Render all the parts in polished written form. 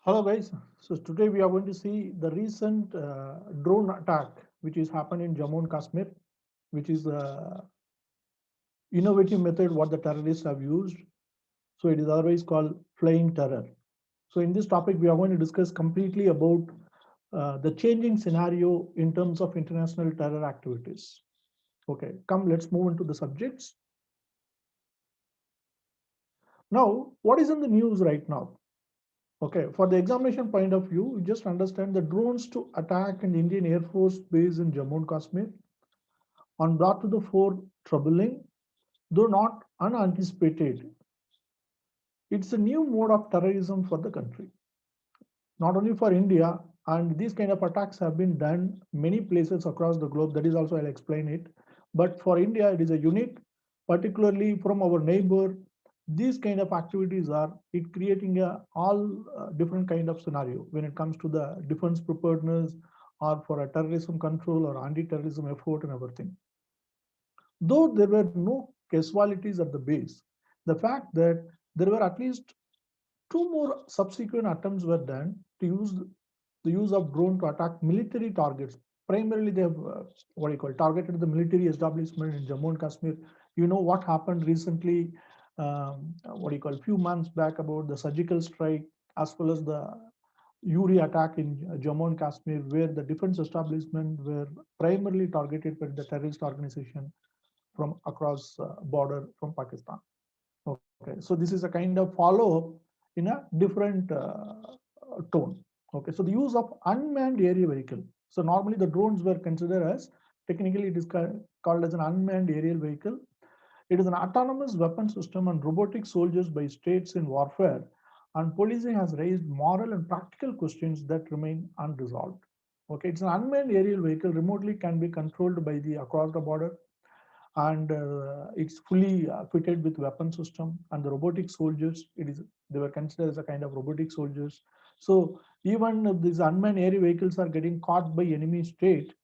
Hello guys, so today we are going to see the recent drone attack which is happened in Jammu and Kashmir, which is the innovative method what the terrorists have used. So it is otherwise called flying terror. So in this topic we are going to discuss completely about the changing scenario in terms of international terror activities. Okay, come let's move into the subjects. Now, what is in the news right now? Okay, for the examination point of view, you just understand the drones to attack an Indian Air Force base in Jammu and Kashmir on brought to the fore troubling, though not unanticipated. It's a new mode of terrorism for the country, not only for India, and these kind of attacks have been done many places across the globe. That is also I'll explain it. But for India, it is a unique, particularly from our neighbor. These kind of activities are it creating a all different kind of scenario when it comes to the defense preparedness or for a terrorism control or anti-terrorism effort and everything. Though there were no casualties at the base, the fact that there were at least two more subsequent attempts were done to use the use of drone to attack military targets. Primarily, they have what you call targeted the military establishment in Jammu and Kashmir. You know what happened recently, what you call few months back about the surgical strike as well as the Uri attack in Jammu and Kashmir, where the defense establishment were primarily targeted by the terrorist organization from across border from Pakistan. Okay, so this is a kind of follow-up in a different tone. Okay, so the use of unmanned aerial vehicle. So normally the drones were considered as technically it is called as an unmanned aerial vehicle. It is an autonomous weapon system and robotic soldiers by states in warfare. And policing has raised moral and practical questions that remain unresolved. Okay, it's an unmanned aerial vehicle remotely can be controlled by the across the border and it's fully fitted with weapon system and the robotic soldiers it is they were considered as a kind of robotic soldiers. So even if these unmanned air vehicles are getting caught by enemy state,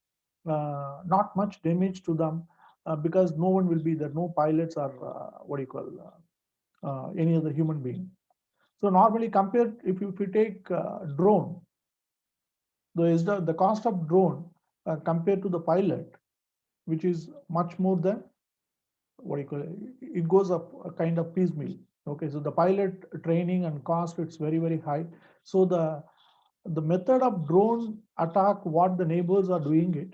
not much damage to them because no one will be there, no pilots or what do you call any other human being. So normally compared if you take drone, the cost of drone compared to the pilot, which is much more than what do you call it, it goes up a kind of piecemeal. Okay, so the pilot training and cost it's very high. So the method of drone attack what the neighbors are doing it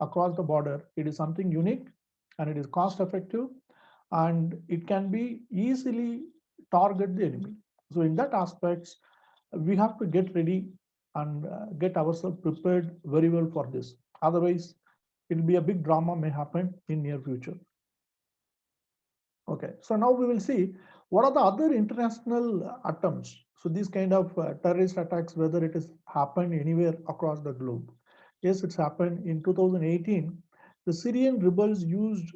across the border, it is something unique and it is cost effective and it can be easily target the enemy. So in that aspects we have to get ready and get ourselves prepared very well for this, otherwise it will be a big drama may happen in near future. Okay, so now we will see what are the other international attempts. So these kind of terrorist attacks, whether it has happened anywhere across the globe. Yes, it's happened in 2018. The Syrian rebels used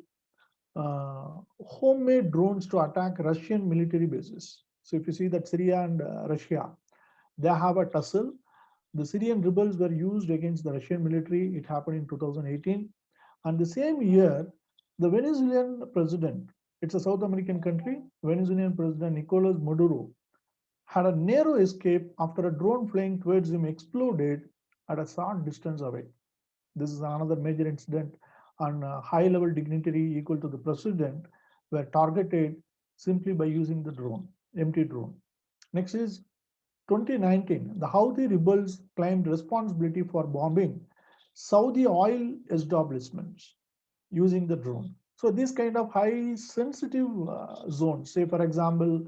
homemade drones to attack Russian military bases. So if you see that Syria and Russia, they have a tussle. The Syrian rebels were used against the Russian military. It happened in 2018. And the same year, the Venezuelan president, it's a South American country, Venezuelan president Nicolas Maduro had a narrow escape after a drone flying towards him exploded at a short distance away. This is another major incident, and a high level dignitary equal to the president were targeted simply by using the drone, empty drone. Next is 2019, the Houthi rebels claimed responsibility for bombing Saudi oil establishments using the drone. So these kind of high sensitive zones, say for example,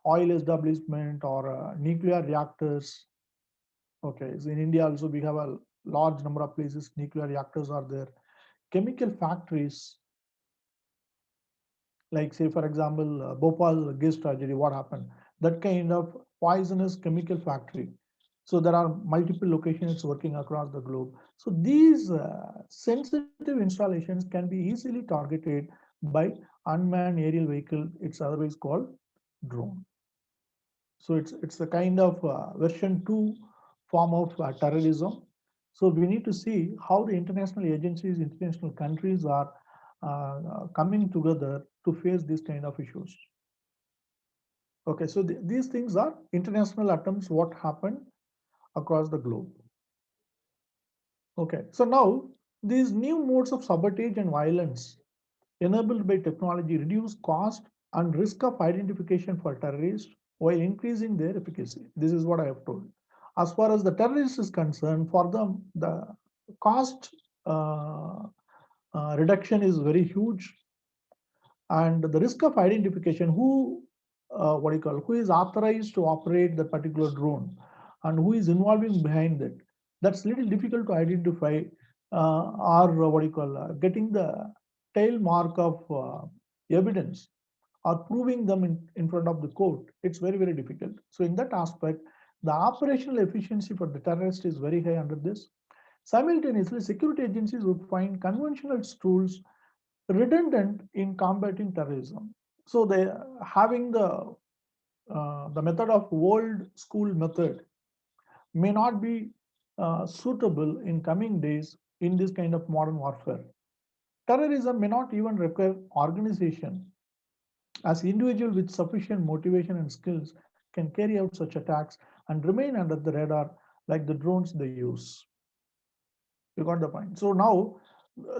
oil establishment or nuclear reactors. Okay, so in India also we have a large number of places nuclear reactors are there. Chemical factories, like say for example, Bhopal gas tragedy, what happened? That kind of poisonous chemical factory. So there are multiple locations working across the globe. So these sensitive installations can be easily targeted by unmanned aerial vehicle. It's otherwise called drone. So it's a kind of version 2 form of terrorism. So we need to see how the international agencies, international countries are coming together to face these kind of issues. Okay, so these things are international attempts what happened across the globe. Okay, so now these new modes of sabotage and violence enabled by technology reduce cost and risk of identification for terrorists while increasing their efficacy. This is what I have told. As far as the terrorist is concerned, for them, the cost reduction is very huge, and the risk of identification, who what do you call, who is authorized to operate the particular drone and who is involving behind it, that's little difficult to identify, or what do you call, getting the tail mark of evidence or proving them in front of the court, it's very, very difficult. So in that aspect, the operational efficiency for the terrorist is very high under this. Simultaneously, security agencies would find conventional tools redundant in combating terrorism. So they having the method of old school method may not be suitable in coming days in this kind of modern warfare. Terrorism may not even require organization, as individuals with sufficient motivation and skills can carry out such attacks and remain under the radar like the drones they use. You got the point. So now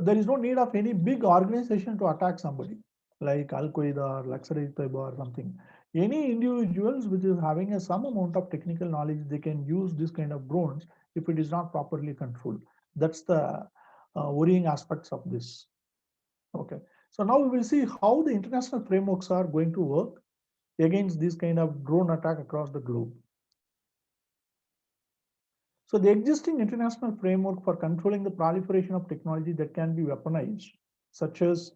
there is no need of any big organization to attack somebody like Al Qaeda or Lashkar-e-Taiba or something. Any individuals which is having a some amount of technical knowledge, they can use this kind of drones if it is not properly controlled. That's the worrying aspects of this. Okay. So now we will see how the international frameworks are going to work against this kind of drone attack across the globe. So the existing international framework for controlling the proliferation of technology that can be weaponized, such as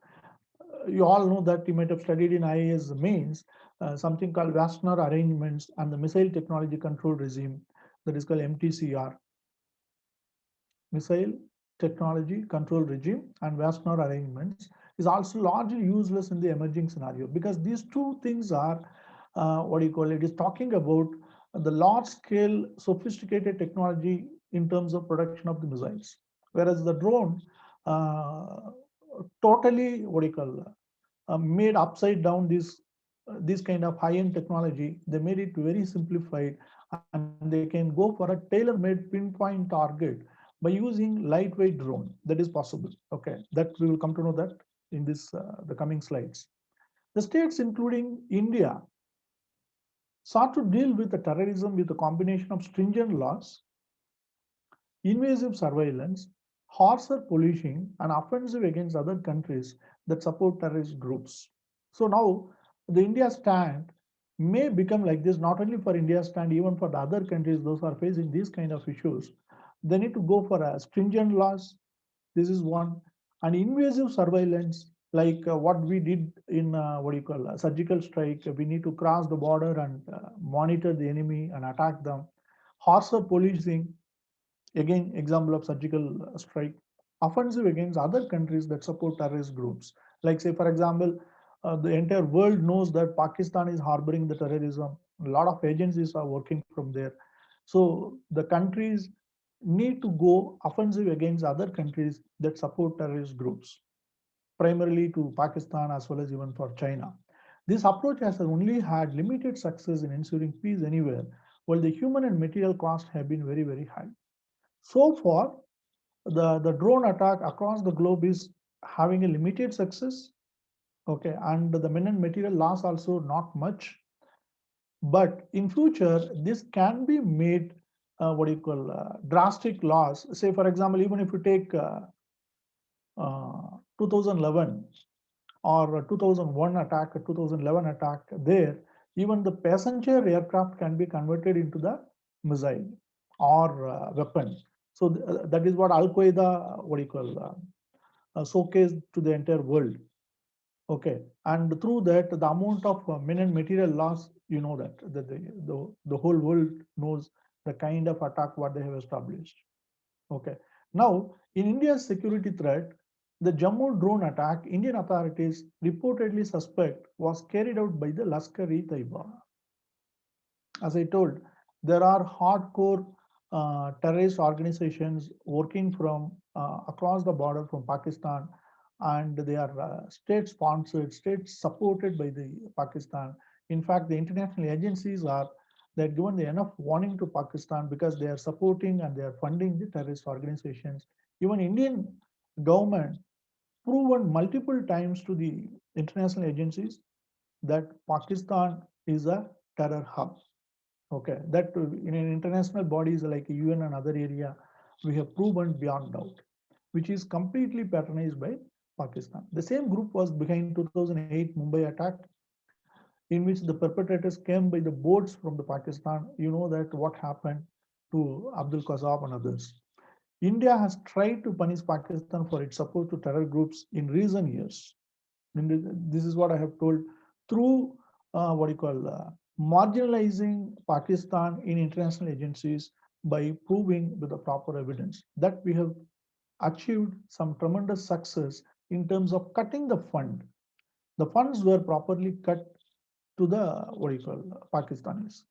you all know that you might have studied in IAS mains, something called Wassenaar Arrangements and the Missile Technology Control Regime, that is called MTCR, Missile Technology Control Regime, and Wassenaar Arrangements, is also largely useless in the emerging scenario, because these two things are what do you call it, is talking about the large scale sophisticated technology in terms of production of the missiles, whereas the drone uh, totally what do you call, made upside down this kind of high-end technology. They made it very simplified, and they can go for a tailor-made pinpoint target by using lightweight drone. That is possible. Okay, that we will come to know that in this the coming slides. The states, including India, sought to deal with the terrorism with a combination of stringent laws, invasive surveillance, harsher policing, and offensive against other countries that support terrorist groups. So now the India stand may become like this, not only for India stand, even for the other countries, those who are facing these kind of issues. They need to go for a stringent laws. This is one. And invasive surveillance, like what we did in what do you call surgical strike. We need to cross the border and monitor the enemy and attack them. Harsher policing, again example of surgical strike. Offensive against other countries that support terrorist groups, like say for example, the entire world knows that Pakistan is harboring the terrorism. A lot of agencies are working from there. So the countries need to go offensive against other countries that support terrorist groups, primarily to Pakistan as well as even for China. This approach has only had limited success in ensuring peace anywhere, while the human and material costs have been very, very high. So far, the drone attack across the globe is having a limited success. Okay, and the men and material loss also not much. But in future, this can be made what do you call drastic loss. Say, for example, even if you take 2011 or 2001 attack, 2011 attack, there even the passenger aircraft can be converted into the missile or weapon. So that is what Al Qaeda, what do you call, showcased to the entire world. Okay, and through that, the amount of men and material loss, you know that the whole world knows the kind of attack what they have established. Okay, now in India's security threat, the Jammu drone attack, Indian authorities reportedly suspect was carried out by the Lashkar-e-Taiba. As I told, there are hardcore terrorist organizations working from across the border from Pakistan, and they are state sponsored, state supported by the Pakistan. In fact, the international agencies are They had given the enough warning to Pakistan because they are supporting and they are funding the terrorist organizations. Even Indian government proven multiple times to the international agencies that Pakistan is a terror hub. Okay, that in an international bodies like UN and other area, we have proven beyond doubt, which is completely patronized by Pakistan. The same group was behind 2008 Mumbai attack, in which the perpetrators came by the boats from the Pakistan. You know that what happened to Abdul Qasab and others. India has tried to punish Pakistan for its support to terror groups in recent years. And this is what I have told through what you call marginalizing Pakistan in international agencies by proving with the proper evidence that we have achieved some tremendous success in terms of cutting the fund. The funds were properly cut to the what you call Pakistanis.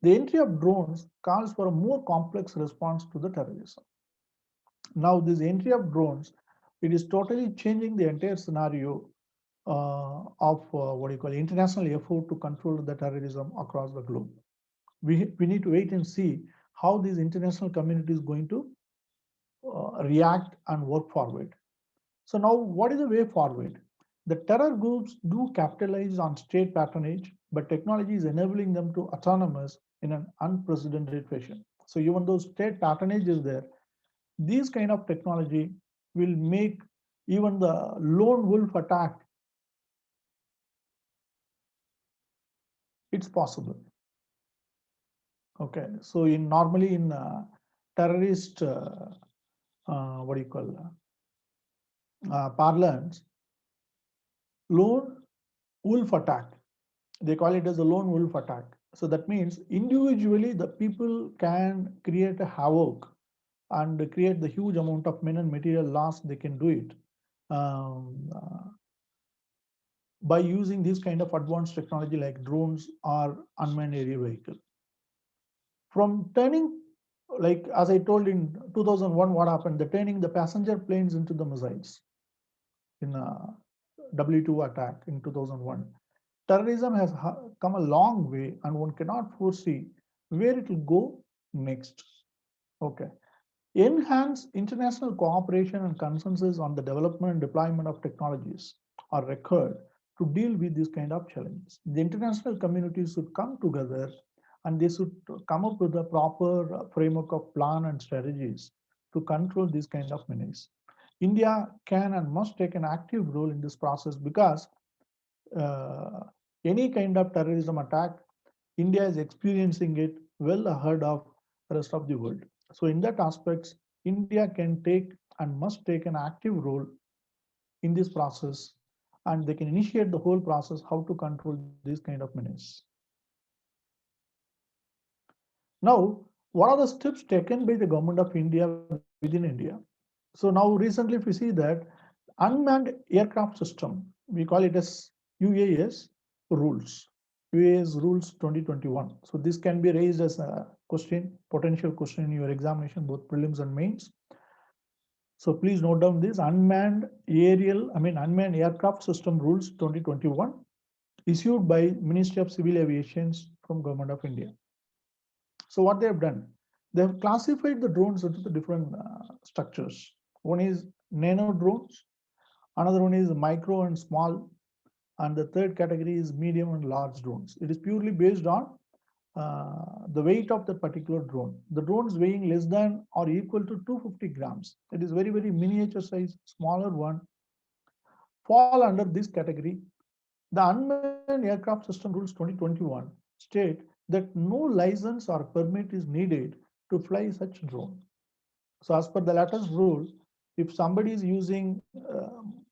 The entry of drones calls for a more complex response to the terrorism. Now, this entry of drones, it is totally changing the entire scenario of what you call international effort to control the terrorism across the globe. We need to wait and see how this international community is going to react and work forward. So now, what is the way forward? The terror groups do capitalize on state patronage, but technology is enabling them to autonomous in an unprecedented fashion. So even though state patronage is there, these kind of technology will make even the lone wolf attack, it's possible. Okay, so in normally in terrorist what do you call parlance, lone wolf attack, they call it as a lone wolf attack. So that means individually the people can create a havoc and create the huge amount of men and material loss. They can do it um, uh, by using this kind of advanced technology like drones or unmanned aerial vehicle. From turning, like as I told in 2001, what happened? The turning the passenger planes into the missiles in a W2 attack in 2001. Terrorism has come a long way, and one cannot foresee where it will go next. Okay. Enhance international cooperation and consensus on the development and deployment of technologies are required to deal with these kind of challenges. The international community should come together and they should come up with a proper framework of plan and strategies to control these kind of menace. India can and must take an active role in this process because uh, any kind of terrorism attack, India is experiencing it well ahead of the rest of the world. So in that aspects, India can take and must take an active role in this process, and they can initiate the whole process how to control this kind of menace. Now, what are the steps taken by the government of India within India? So now recently, if we see that unmanned aircraft system, we call it as UAS rules. UAS rules 2021. So this can be raised as a question, potential question in your examination, both prelims and mains. So please note down this unmanned aircraft system rules 2021 issued by Ministry of Civil Aviation from Government of India. So what they have done, they have classified the drones into the different structures. One is nano drones, another one is micro and small, and the third category is medium and large drones. It is purely based on the weight of the particular drone. The drones weighing less than or equal to 250 grams. It is very, very miniature size, smaller one, fall under this category. The Unmanned Aircraft System Rules 2021 state that no license or permit is needed to fly such drone. So as per the latest rule, if somebody is using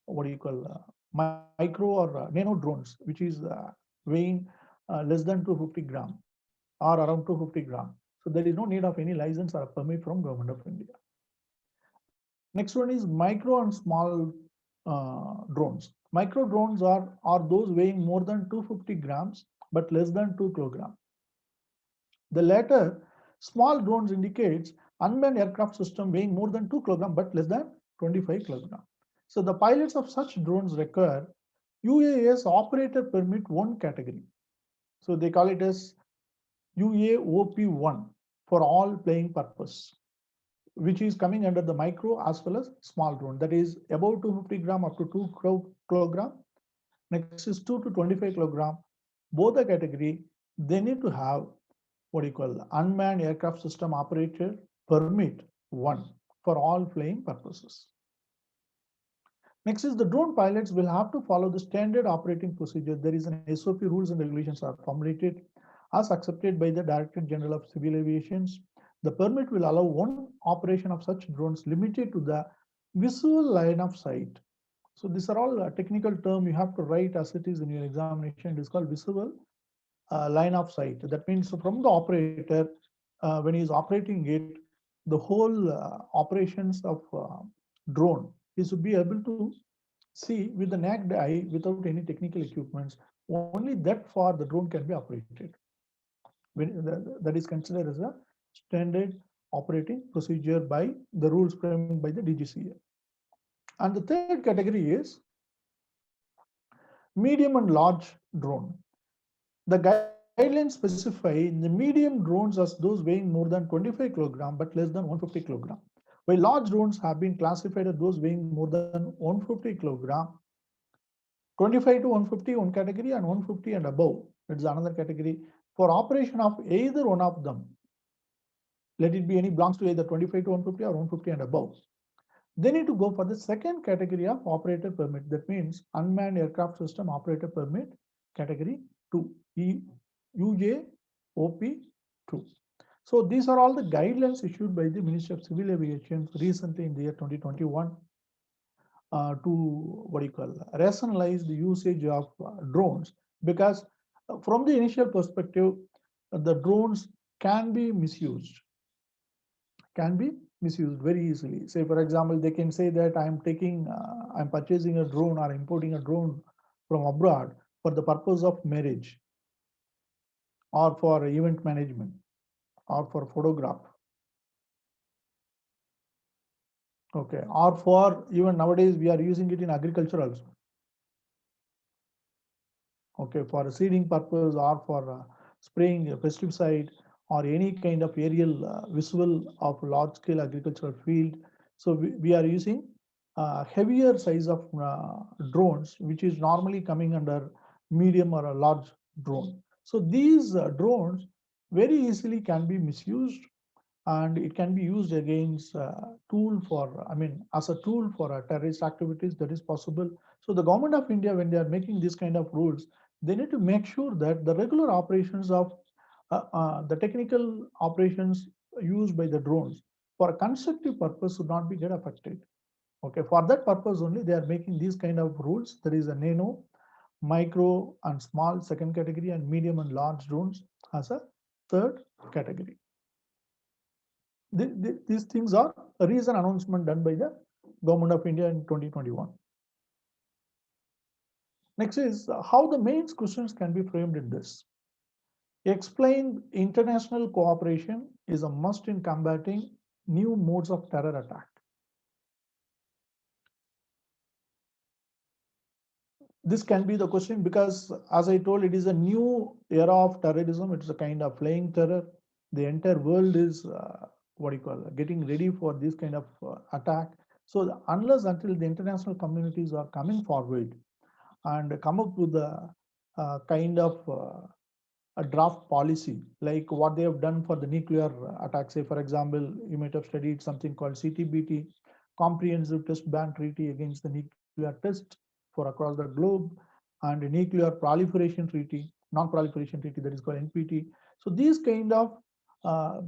what do you call micro or nano drones, which is weighing less than 250 gram or around 250 gram, so there is no need of any license or a permit from Government of India. Next one is micro and small drones. Micro drones are those weighing more than 250 grams but less than 2 kilograms. The latter, small drones, indicates unmanned aircraft system weighing more than 2 kilograms but less than 25 kilograms. So the pilots of such drones require UAS operator permit 1 category. So they call it as UAOP1 for all playing purpose, which is coming under the micro as well as small drone, that is above 250 gram up to 2 kilogram. Next is 2 to 25 kilogram. Both the category, they need to have what you call unmanned aircraft system operator permit 1 for all flying purposes. Next is the drone pilots will have to follow the standard operating procedure. There is an SOP, rules and regulations are formulated as accepted by the Director General of Civil Aviation. The permit will allow one operation of such drones limited to the visual line of sight. So these are all technical term you have to write as it is in your examination. It is called visible line of sight. That means from the operator, when he is operating it, the whole operations of drone, he should be able to see with the naked eye without any technical equipments. Only that far the drone can be operated. That is considered as a standard operating procedure by the rules framed by the DGCA. And the third category is medium and large drone. The guidelines specify the medium drones as those weighing more than 25 kilogram but less than 150 kilogram, while large drones have been classified as those weighing more than 150 kilogram. 25 to 150 one category and 150 and above, it's another category. For operation of either one of them, let it be any belongs to either 25 to 150 or 150 and above, they need to go for the second category of operator permit. That means unmanned aircraft system operator permit category 2, UJOP2. So these are all the guidelines issued by the Ministry of Civil Aviation recently in the year 2021 to what you call rationalize the usage of drones, because from the initial perspective, the drones can be misused, very easily. Say for example, they can say that I'm purchasing a drone or importing a drone from abroad for the purpose of marriage or for event management or for photograph. Okay, or for even nowadays we are using it in agriculture also. Okay, for a seeding purpose or for spraying a pesticide or any kind of aerial visual of large scale agricultural field. So we are using heavier size of drones, which is normally coming under medium or a large drone. So these drones very easily can be misused, and it can be used against tool for, as a tool for terrorist activities. That is possible. So the government of India, when they are making this kind of rules, they need to make sure that the regular operations of the technical operations used by the drones for a constructive purpose should not be get affected. Okay, for that purpose only they are making these kind of rules. There is a nano, micro and small second category, and medium and large drones as a third category. These things are a recent announcement done by the Government of India in 2021. Next is how the main questions can be framed in this. Explain international cooperation is a must in combating new modes of terror attack. This can be the question because, as I told, it is a new era of terrorism. It's a kind of flying terror. The entire world is getting ready for this kind of attack. So unless until the international communities are coming forward and come up with a kind of a draft policy like what they have done for the nuclear attacks. Say for example, you might have studied something called CTBT, Comprehensive Test Ban Treaty against the nuclear test for across the globe, and a nuclear proliferation treaty, non-proliferation treaty, that is called NPT. So these kind of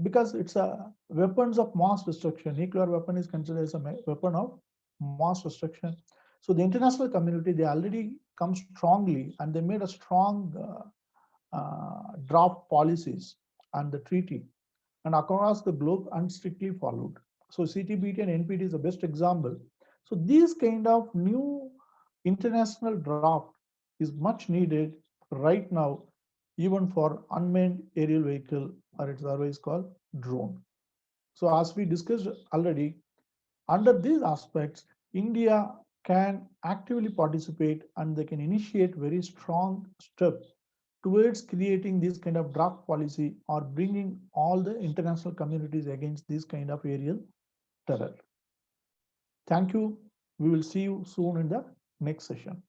because it's a weapons of mass destruction. Nuclear weapon is considered as a weapon of mass destruction. So the international community, they already come strongly and they made a strong draft policies and the treaty, and across the globe and strictly followed. So CTBT and NPT is the best example. So these kind of new international draft is much needed right now, even for unmanned aerial vehicle, or it's otherwise called drone. So as we discussed already, under these aspects, India can actively participate and they can initiate very strong steps towards creating this kind of draft policy or bringing all the international communities against this kind of aerial terror. Thank you. We will see you soon in the next session.